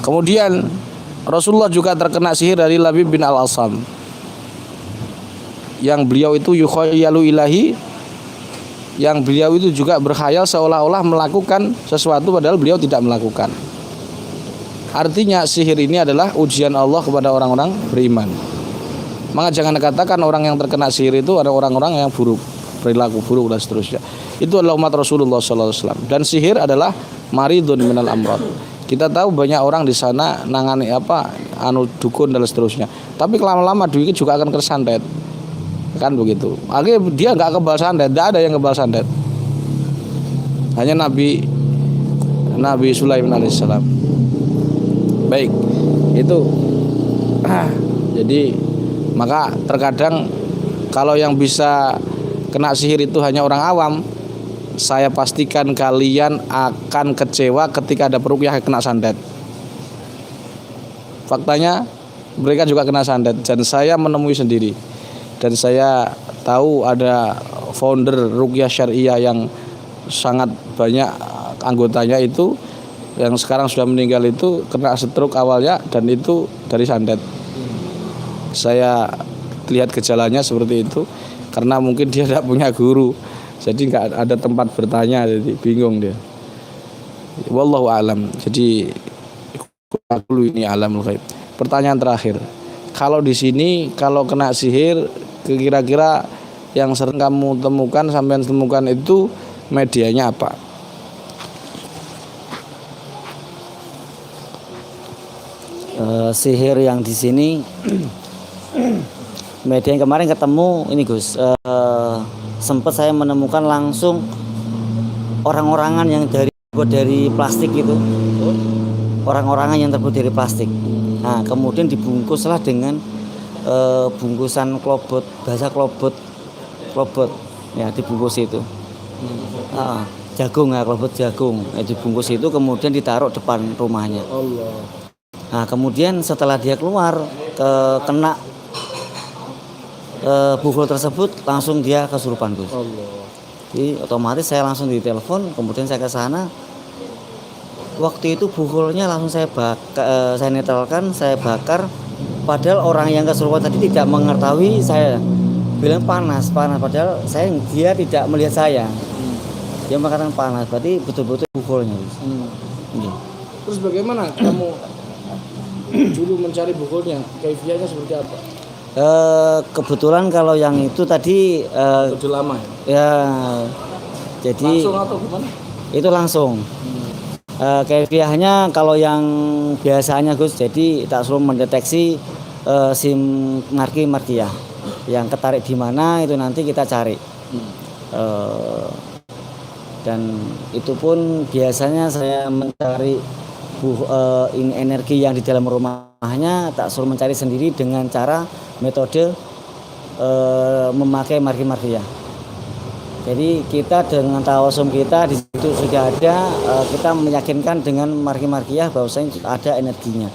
Kemudian Rasulullah juga terkena sihir dari Labib bin Al-Asam, yang beliau itu yukhayyalu ilahi, yang beliau itu juga berkhayal seolah-olah melakukan sesuatu padahal beliau tidak melakukan. Artinya sihir ini adalah ujian Allah kepada orang-orang beriman. Maka jangan katakan orang yang terkena sihir itu ada orang-orang yang buruk, perilaku buruk dan seterusnya. Itu adalah umat Rasulullah SAW. Dan sihir adalah maridun minal amrad. Kita tahu banyak orang di sana nangani dukun dan seterusnya. Tapi lama-lama duit juga akan tersantet. Kan begitu. Akhirnya dia nggak kebal santet, tidak ada yang kebal santet. Hanya Nabi Sulaiman alaihissalam. Baik, itu. Jadi maka terkadang kalau yang bisa kena sihir itu hanya orang awam, saya pastikan kalian akan kecewa ketika ada peruqyah kena santet. Faktanya mereka juga kena santet dan saya menemui sendiri. Dan saya tahu ada founder ruqyah syariah yang sangat banyak anggotanya itu, yang sekarang sudah meninggal itu kena stroke awalnya dan itu dari santet. Saya lihat gejalanya seperti itu karena mungkin dia tidak punya guru, jadi nggak ada tempat bertanya, jadi bingung dia. Wallahu alam. Jadi dulu ini alamul ghaib. Pertanyaan terakhir, kalau di sini kalau kena sihir, kira-kira yang sering kamu temukan, sampean temukan itu medianya apa? Sihir yang di sini media yang kemarin ketemu ini Gus, sempat saya menemukan langsung orang-orangan yang terbuat dari plastik itu, orang-orangan yang terbuat dari plastik. Nah kemudian dibungkuslah dengan bungkusan klobot, bahasa klobot ya, dibungkus itu jagung ya, klobot jagung dibungkus itu, kemudian ditaruh depan rumahnya. Nah kemudian setelah dia keluar kena buhul tersebut, langsung dia kesurupan Gus. Jadi otomatis saya langsung ditelepon, kemudian saya ke sana. Waktu itu buhulnya langsung saya netralkan, saya bakar. Padahal orang yang kesurupan tadi tidak mengetahui, saya bilang panas, padahal dia tidak melihat saya. Dia mengatakan panas, berarti betul-betul buhulnya. Terus bagaimana kamu dulu mencari bukulnya? Kaifiahnya seperti apa? Kebetulan kalau yang itu tadi Udah lama ya? Ya, jadi langsung atau gimana? Itu langsung. Kaifiahnya kalau yang biasanya Gus, jadi tak suruh mendeteksi SIM markiyah yang ketarik di mana, itu nanti kita cari. Dan itu pun biasanya saya mencari ini energi yang di dalam rumahnya, tak suruh mencari sendiri dengan cara metode memakai markiyah. Jadi kita dengan tawasum kita di situ sudah ada, kita meyakinkan dengan markiyah bahwasanya ada energinya.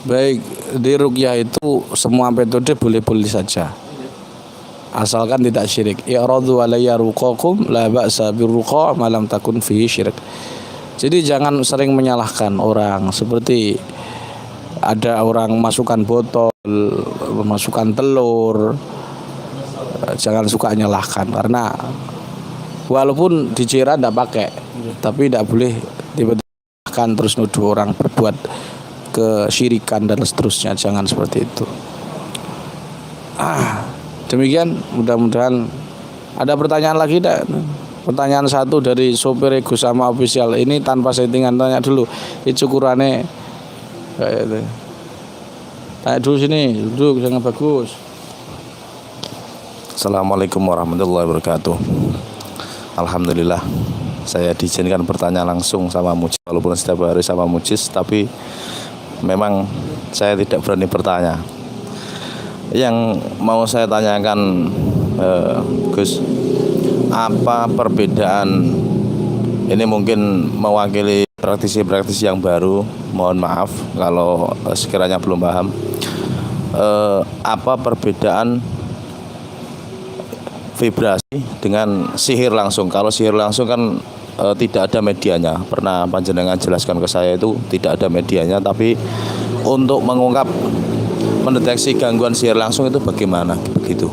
Baik, di ruqyah itu semua metode boleh-boleh saja, asalkan tidak syirik. I'radu alayya ruqakum la ba'sa birruqa ma lam takun fihi syirik. Jadi jangan sering menyalahkan orang, seperti ada orang masukkan botol, masukkan telur, jangan suka nyalahkan, karena walaupun dicira tidak pakai, tapi tidak boleh tiba-tiba terus nuduh orang berbuat kesyirikan dan seterusnya, jangan seperti itu. Demikian, mudah-mudahan ada pertanyaan lagi tidak? Pertanyaan satu dari sopir Gus sama official ini tanpa settingan, tanya dulu ukurannya kayak itu. Tanya dulu sini, duduk jangan bagus. Assalamualaikum warahmatullahi wabarakatuh. Alhamdulillah, saya diizinkan bertanya langsung sama Mujis, walaupun setiap hari sama Mujis, tapi memang saya tidak berani bertanya. Yang mau saya tanyakan, Gus, apa perbedaan Ini mungkin mewakili praktisi-praktisi yang baru. Mohon maaf kalau sekiranya belum paham. Apa perbedaan vibrasi dengan sihir langsung? Kalau sihir langsung kan tidak ada medianya. Pernah panjenengan jelaskan ke saya itu tidak ada medianya, tapi untuk mengungkap mendeteksi gangguan sihir langsung itu bagaimana begitu?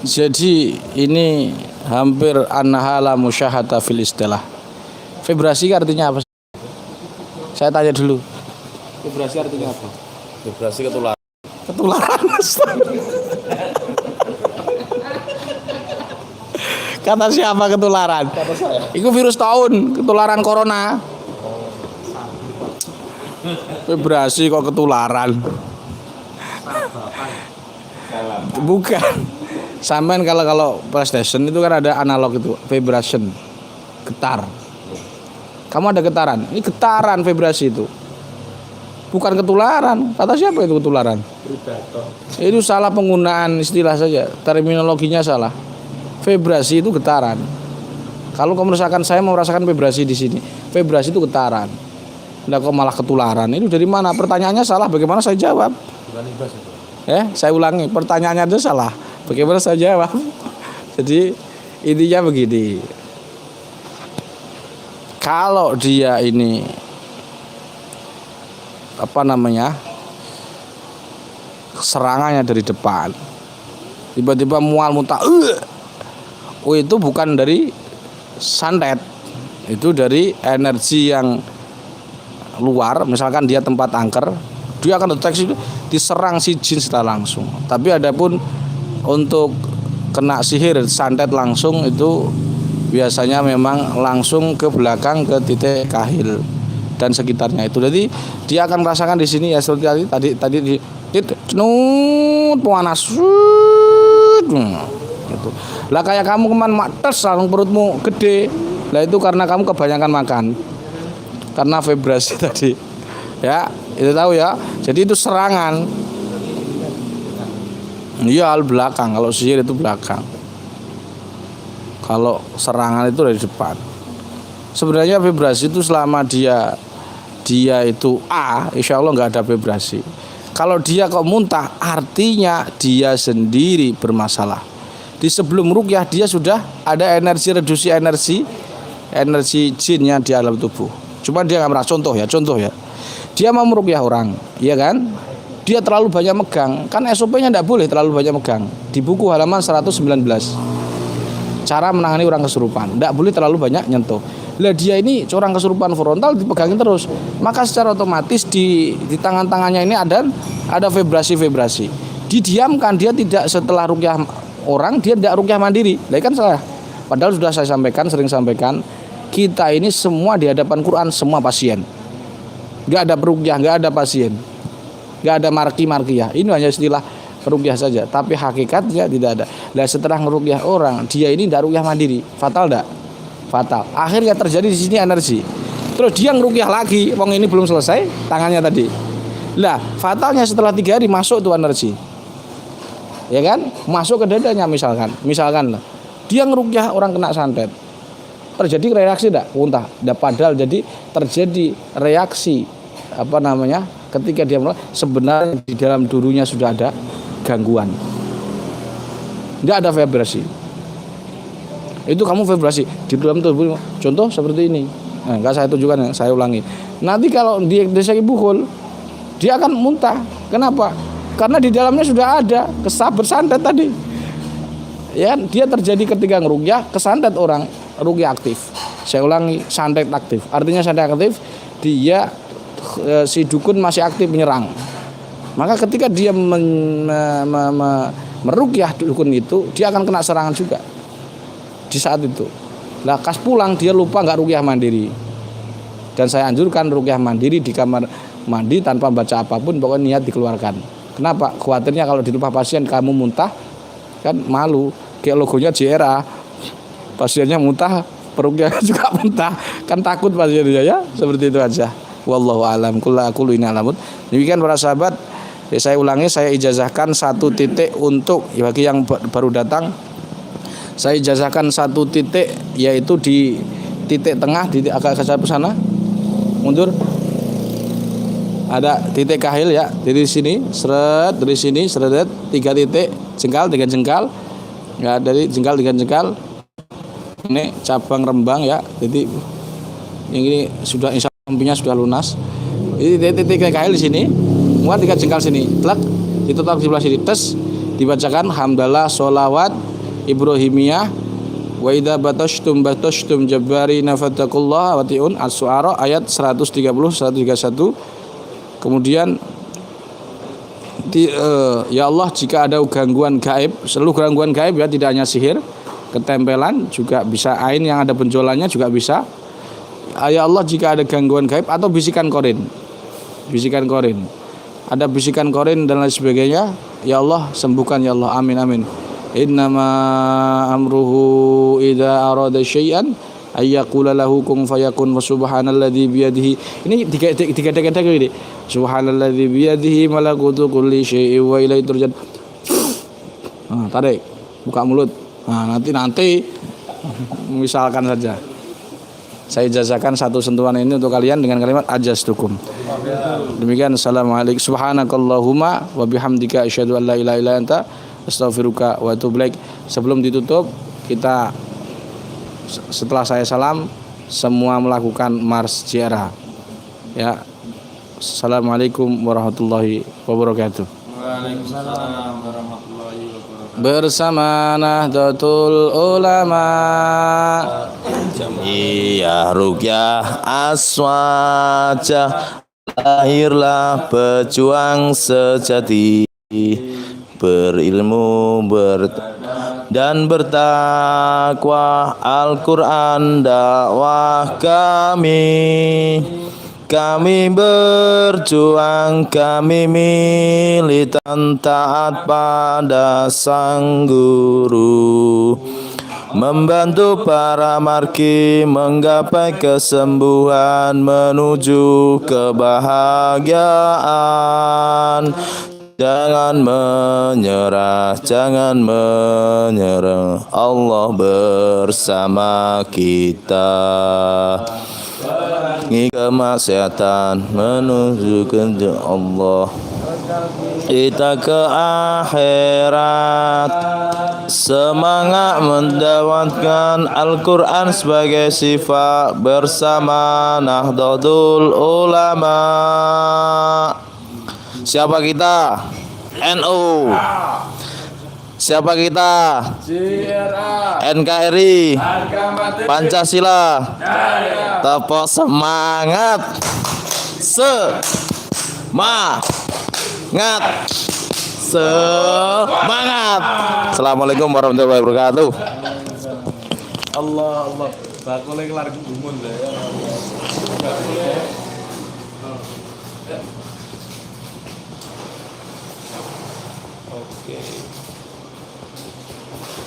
Jadi ini hampir annahala musyahata fil istilah. Vibrasi artinya apa? Saya tanya dulu. Vibrasi artinya apa? Vibrasi ketularan. Ketularan. Kata siapa ketularan? Kata saya. Itu virus tahun, ketularan corona. Vibrasi kok ketularan? Bukan. Sampean kalau PlayStation itu kan ada analog itu, vibration, getar. Kamu ada getaran, ini getaran vibrasi itu. Bukan ketularan. Kata siapa itu ketularan? Itu salah penggunaan istilah saja, terminologinya salah. Vibrasi itu getaran. Kalau kamu merasakan, saya merasakan vibrasi di sini. Vibrasi itu getaran. Nah, kok malah ketularan? Itu dari mana? Pertanyaannya salah. Bagaimana saya jawab? Saya ulangi. Pertanyaannya itu salah. Bagaimana saya jawab? Jadi intinya begini. Kalau dia ini serangannya dari depan, tiba-tiba mual muntah, itu bukan dari santet, itu dari energi yang luar. Misalkan dia tempat angker, dia akan deteksi diserang si jin secara langsung. Tapi adapun untuk kena sihir santet langsung itu biasanya memang langsung ke belakang ke titik kahil dan sekitarnya itu. Jadi dia akan merasakan di sini ya seperti tadi di cenut panas gitu. Lah kayak kamu kemarin mates langsung perutmu gede. Lah itu karena kamu kebanyakan makan. Karena vibrasi tadi. Ya, itu tahu ya. Jadi itu serangan. Iya, belakang. Kalau sihir itu belakang. Kalau serangan itu dari depan. Sebenarnya vibrasi itu selama dia itu A, insya Allah nggak ada vibrasi. Kalau dia kok muntah, artinya dia sendiri bermasalah. Di sebelum ruqyah dia sudah ada energi reduksi energi jinnya di alam tubuh. Cuma dia nggak merasa. Contoh ya. Dia mau meruqyah orang, iya kan? Dia terlalu banyak megang, kan SOP-nya tidak boleh terlalu banyak megang. Di buku halaman 119, cara menangani orang kesurupan, tidak boleh terlalu banyak nyentuh. Lah dia ini orang kesurupan frontal dipegangin terus, maka secara otomatis di tangan-tangannya ini ada vibrasi. Didiamkan, dia tidak setelah ruqyah orang, dia tidak ruqyah mandiri. Lah kan salah. Padahal sudah saya sering sampaikan, kita ini semua di hadapan Quran semua pasien. Enggak ada peruqyah, enggak ada pasien. Enggak ada marki-markiyah. Ini hanya istilah ruqyah saja, tapi hakikatnya tidak ada. Lah setelah ngeruqyah orang, dia ini tidak ruqyah mandiri. Fatal enggak? Fatal. Akhirnya terjadi di sini energi. Terus dia ngeruqyah lagi, wong ini belum selesai tangannya tadi. Lah, fatalnya setelah 3 hari masuk tuh energi. Ya kan? Masuk ke dadanya misalkan lah. Dia ngeruqyah orang kena santet. Terjadi reaksi enggak? Muntah. Padahal jadi terjadi reaksi ketika dia sebenarnya di dalam dulunya sudah ada gangguan. Enggak ada vibrasi. Itu kamu vibrasi di dalam tubuh. Contoh seperti ini. Nah, enggak saya tunjukkan, saya ulangi. Nanti kalau dia desa buhul, dia akan muntah. Kenapa? Karena di dalamnya sudah ada bersantet tadi. Ya, dia terjadi ketika ngeruqyah, kesantet orang, ruqyah aktif. Saya ulangi, santet aktif. Artinya santet aktif, dia si dukun masih aktif menyerang. Maka ketika dia meruqyah dukun itu, dia akan kena serangan juga di saat itu. Lah kas pulang dia lupa nggak ruqyah mandiri. Dan saya anjurkan ruqyah mandiri di kamar mandi tanpa baca apapun, pokoknya niat dikeluarkan. Kenapa? Khawatirnya kalau di rumah pasien kamu muntah, kan malu. Kayak logonya JRA, pasiennya muntah, peruqyah juga muntah, kan takut pasiennya ya. Seperti itu aja. Wallahu a'lam. Kullu ini alamut. Demikian para sahabat, Jadi saya ulangi, saya ijazahkan 1 titik untuk bagi yang baru datang. Saya ijazahkan 1 titik yaitu di titik tengah, di agak ke sana. Mundur. Ada titik kahil ya, dari sini, seret, dari sini, seret, 3 titik, jengkal, 3 jengkal. Ya, dari jengkal 3 jengkal. Ini cabang rembang ya. Jadi yang ini sudah insya Allah lampunya sudah lunas. Ini titik kahil di sini. Muat 3 jengkal sini, telak, ditutup di sebelah sini, tes, dibacakan hamdalah, sholawat, ibrahimiyah, wa idza batashtum jabbarina fattaqullaha wati'un as-su'ara ayat 130 131. Kemudian ya Allah, jika ada gangguan gaib, seluruh gangguan gaib ya, tidak hanya sihir, ketempelan juga bisa, ain yang ada benjolannya juga bisa. Ya Allah, jika ada gangguan gaib atau bisikan korin, ada bisikan korin dan lain sebagainya, ya Allah sembuhkan ya Allah, amin amin. Innama amruhu idza arada syai'an ayyaqula lahu kun fayakun wa subhanalladzi biyadihi. Ini tiga ini. Subhanalladzi biyadihi malakutu kulli syai'in wa ilaihi turja'un. Tarik, buka mulut. Nanti misalkan saja. Saya ijazahkan 1 sentuhan ini untuk kalian dengan kalimat ajastukum. Demikian, assalamualaikum subhanakallahumma wa bihamdika asyhadu an la ilaha illa anta astaghfiruka wa atubu ilaik. Sebelum ditutup, kita setelah saya salam semua melakukan mars jiarah. Ya. Assalamualaikum warahmatullahi wabarakatuh. Waalaikumsalam warahmatullahi wabarakatuh. Bersama Nahdlatul Ulama, Jamiyah Ruqyah Aswaja, lahirlah pejuang sejati, berilmu dan bertakwa. Al-Quran dakwah kami berjuang, kami militan taat pada sang guru, membantu para marki menggapai kesembuhan menuju kebahagiaan. Jangan menyerah, Allah bersama kita. Kemaksiatan menuju ke Allah, kita ke akhirat. Semangat mendawatkan Al-Quran sebagai sifat bersama Nahdlatul Ulama. Siapa kita? NU. Siapa kita? NKRI. Pancasila. Tepuk semangat. Semangat. Assalamualaikum warahmatullahi wabarakatuh. Allah bakule kelar gumun ya. Oke.